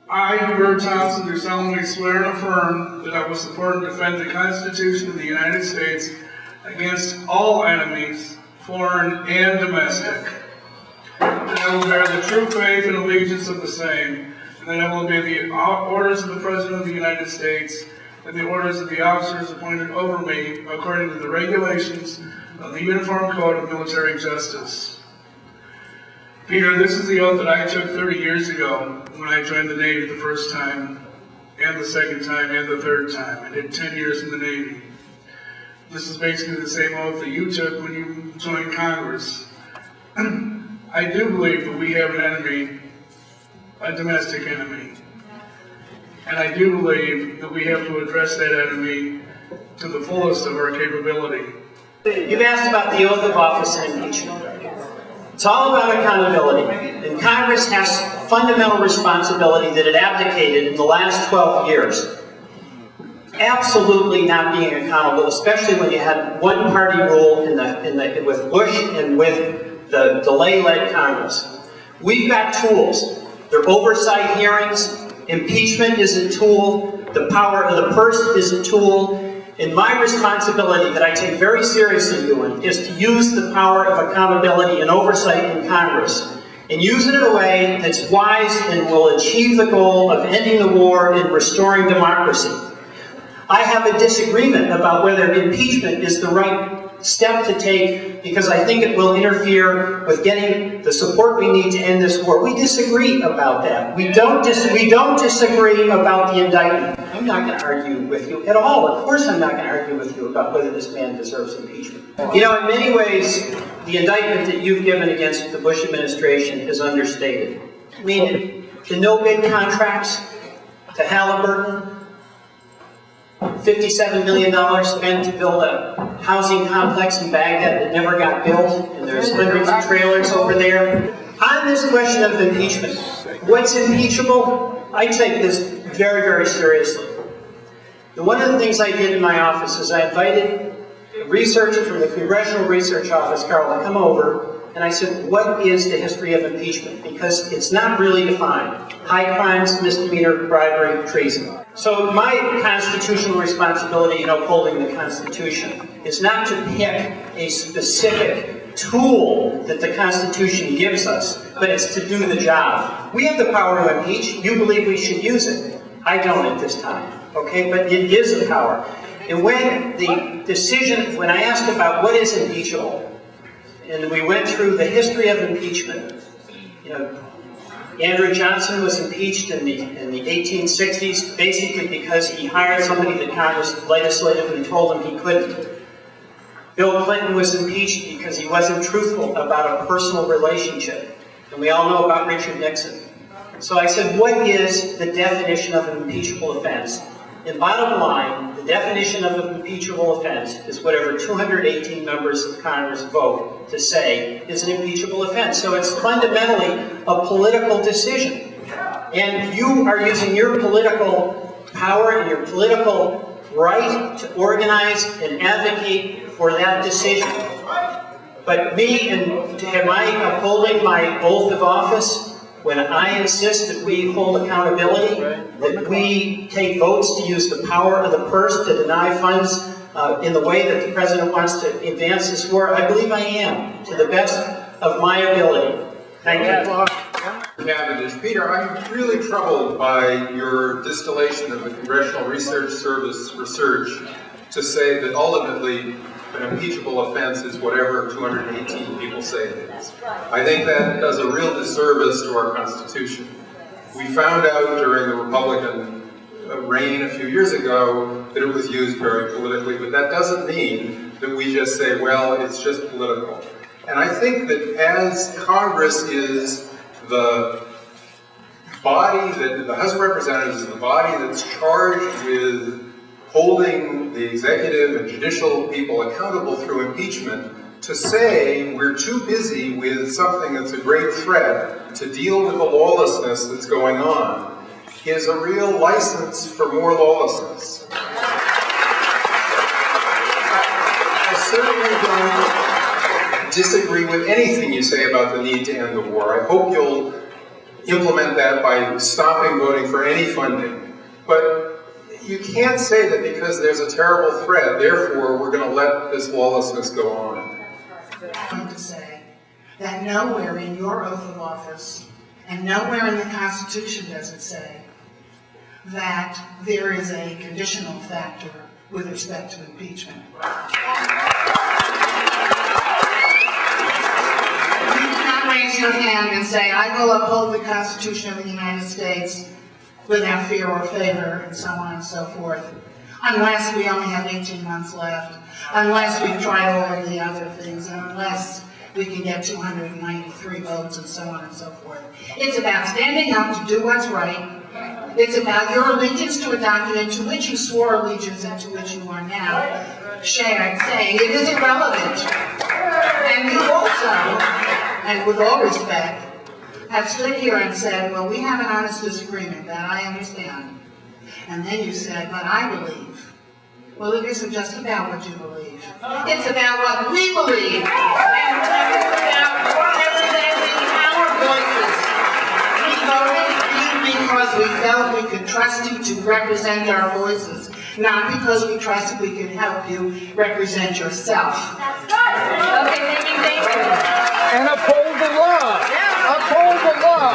I, Bert Thompson, do solemnly swear and affirm that I will support and defend the Constitution of the United States against all enemies, foreign and domestic. That I will bear the true faith and allegiance of the same, and that I will obey the orders of the President of the United States and the orders of the officers appointed over me according to the regulations of the Uniform Code of Military Justice. Peter, this is the oath that I took 30 years ago when I joined the Navy the first time, and the second time, and the third time. I did 10 years in the Navy. This is basically the same oath that you took when you joined Congress. I do believe that we have an enemy, a domestic enemy. And I do believe that we have to address that enemy to the fullest of our capability. You've asked about the oath of office and impeachment. It's all about accountability, and Congress has fundamental responsibility that it abdicated in the last 12 years. Absolutely not being accountable, especially when you had one-party rule with Bush and with the delay-led Congress. We've got tools. There are oversight hearings. Impeachment is a tool. The power of the purse is a tool. And my responsibility that I take very seriously doing is to use the power of accountability and oversight in Congress and use it in a way that's wise and will achieve the goal of ending the war and restoring democracy. I have a disagreement about whether impeachment is the right step to take because I think it will interfere with getting the support we need to end this war. We disagree about that. We don't disagree about the indictment. I'm not going to argue with you at all. Of course I'm not going to argue with you about whether this man deserves impeachment. You know, in many ways, the indictment that you've given against the Bush administration is understated. I mean, the no-bid contracts to Halliburton, $57 million spent to build a housing complex in Baghdad that never got built, and there's hundreds of trailers over there. On this question of impeachment, what's impeachable? I take this very, very seriously. And one of the things I did in my office is I invited a researcher from the Congressional Research Office, Carl, to come over, and I said, what is the history of impeachment? Because it's not really defined. High crimes, misdemeanor, bribery, treason. So my constitutional responsibility in upholding the Constitution is not to pick a specific tool that the Constitution gives us, but it's to do the job. We have the power to impeach. You believe we should use it. I don't at this time, okay? But it is a power. And when I asked about what is impeachable, and we went through the history of impeachment, you know, Andrew Johnson was impeached in the 1860s, basically because he hired somebody that Congress legislatively told him he couldn't. Bill Clinton was impeached because he wasn't truthful about a personal relationship. And we all know about Richard Nixon. So I said, what is the definition of an impeachable offense? And bottom line, the definition of an impeachable offense is whatever 218 members of Congress vote to say is an impeachable offense. So it's fundamentally a political decision. And you are using your political power and your political right to organize and advocate for that decision. But me, and am I upholding my oath of office? When I insist that we hold accountability, that we take votes to use the power of the purse to deny funds in the way that the President wants to advance this war, I believe I am, to the best of my ability. Thank you. Cavendish. Peter, I'm really troubled by your distillation of the Congressional Research Service research to say that ultimately an impeachable offense is whatever 218 people say it is. I think that does a real disservice to our Constitution. We found out during the Republican reign a few years ago that it was used very politically, but that doesn't mean that we just say, well, it's just political. And I think that as Congress is the body, that the House of Representatives is the body that's charged with holding the executive and judicial people accountable through impeachment, to say we're too busy with something that's a great threat to deal with the lawlessness that's going on is a real license for more lawlessness. I certainly don't disagree with anything you say about the need to end the war. I hope you'll implement that by stopping voting for any funding. But you can't say that because there's a terrible threat, therefore we're going to let this lawlessness go on. I'm going to say that nowhere in your oath of office and nowhere in the Constitution does it say that there is a conditional factor with respect to impeachment. You cannot raise your hand and say, I will uphold the Constitution of the United States without fear or favor, and so on and so forth, unless we only have 18 months left, unless we've tried all of the other things, and unless we can get 293 votes, and so on and so forth. It's about standing up to do what's right. It's about your allegiance to a document to which you swore allegiance and to which you are now saying it is irrelevant. And you also, and with all respect, have stood here and said, well, we have an honest disagreement, that I understand. And then you said, but I believe. Well, it isn't just about what you believe. It's about what we believe. And it's about representing our voices. We voted you because we felt we could trust you to represent our voices, not because we trusted we could help you represent yourself. That's right. Okay, thank you. And uphold the law. Yeah. Uphold the law.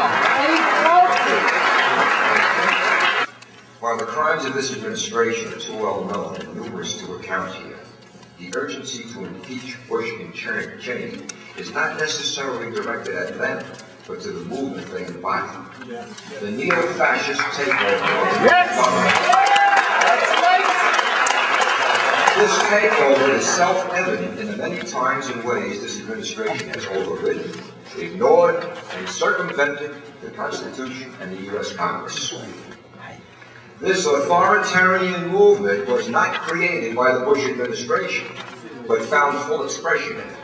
While the crimes of this administration are too well known and numerous to account here, the urgency to impeach Bush and Cheney is not necessarily directed at them, but to the movement they embody. The neo-fascist takeover of the government. This takeover is self-evident in the many times and ways this administration has overridden, ignored, and circumvented the Constitution and the U.S. Congress. This authoritarian movement was not created by the Bush administration, but found full expression in it.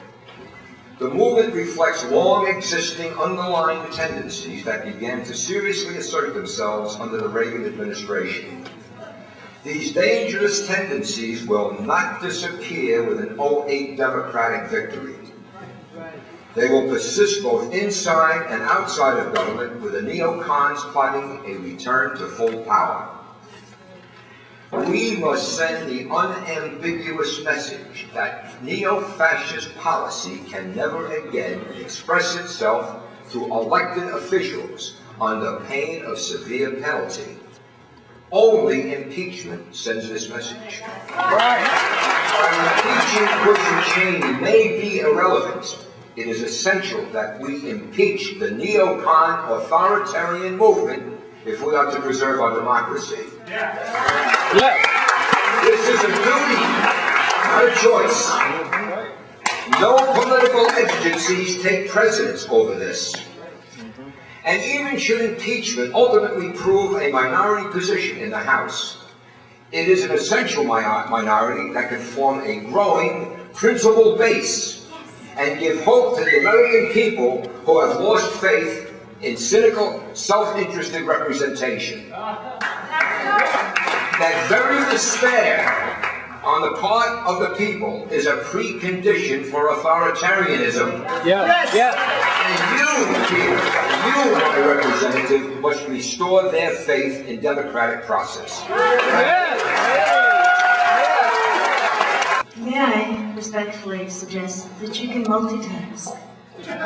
The movement reflects long-existing underlying tendencies that began to seriously assert themselves under the Reagan administration. These dangerous tendencies will not disappear with an 2008 Democratic victory. They will persist both inside and outside of government, with the neocons plotting a return to full power. We must send the unambiguous message that neo-fascist policy can never again express itself through elected officials under pain of severe penalty. Only impeachment sends this message. While impeaching Bush and Cheney may be irrelevant, it is essential that we impeach the neocon authoritarian movement if we are to preserve our democracy. This is a duty, not a choice. No political exigencies take precedence over this. And even should impeachment ultimately prove a minority position in the House, it is an essential minority that can form a growing principled base and give hope to the American people who have lost faith in cynical, self-interested representation. That very despair on the part of the people is a precondition for authoritarianism. And you, Peter, you, my representative, must restore their faith in democratic process. May I respectfully suggest that you can multitask? And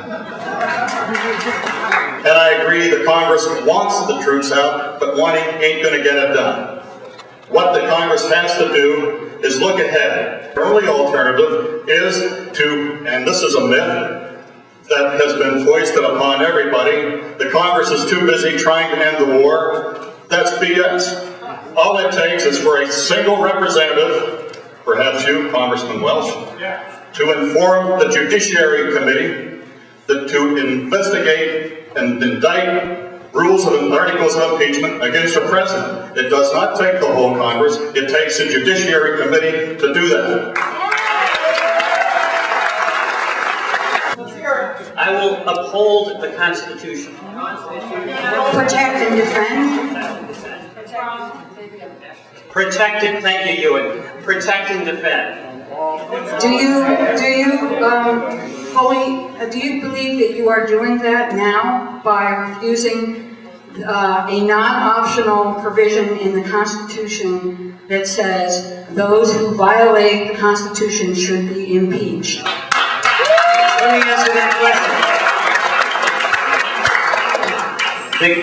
I agree the Congress wants the troops out, but wanting ain't going to get it done. What the Congress has to do is look ahead. The only alternative is to, and this is a myth that has been foisted upon everybody, the Congress is too busy trying to end the war. That's BS. All it takes is for a single representative, perhaps you, Congressman Welch, to inform the Judiciary Committee that to investigate and indict rules of articles of impeachment against the president. It does not take the whole Congress. It takes the Judiciary Committee to do that. I will uphold the Constitution. Protect and defend. Protect and, thank you, Ewan. Protect and defend. Do you do you believe that you are doing that now by refusing a non-optional provision in the Constitution that says those who violate the Constitution should be impeached? Let me answer that question.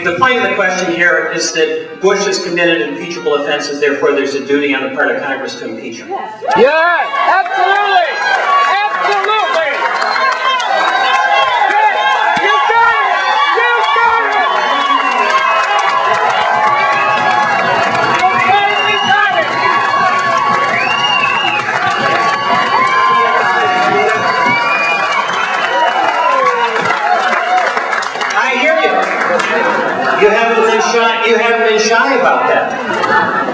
The point of the question here is that Bush has committed impeachable offenses, therefore there's a duty on the part of Congress to impeach him. Yes, absolutely! Absolutely! You got it! You got it! You finally got it! I hear you. You haven't been shy about that.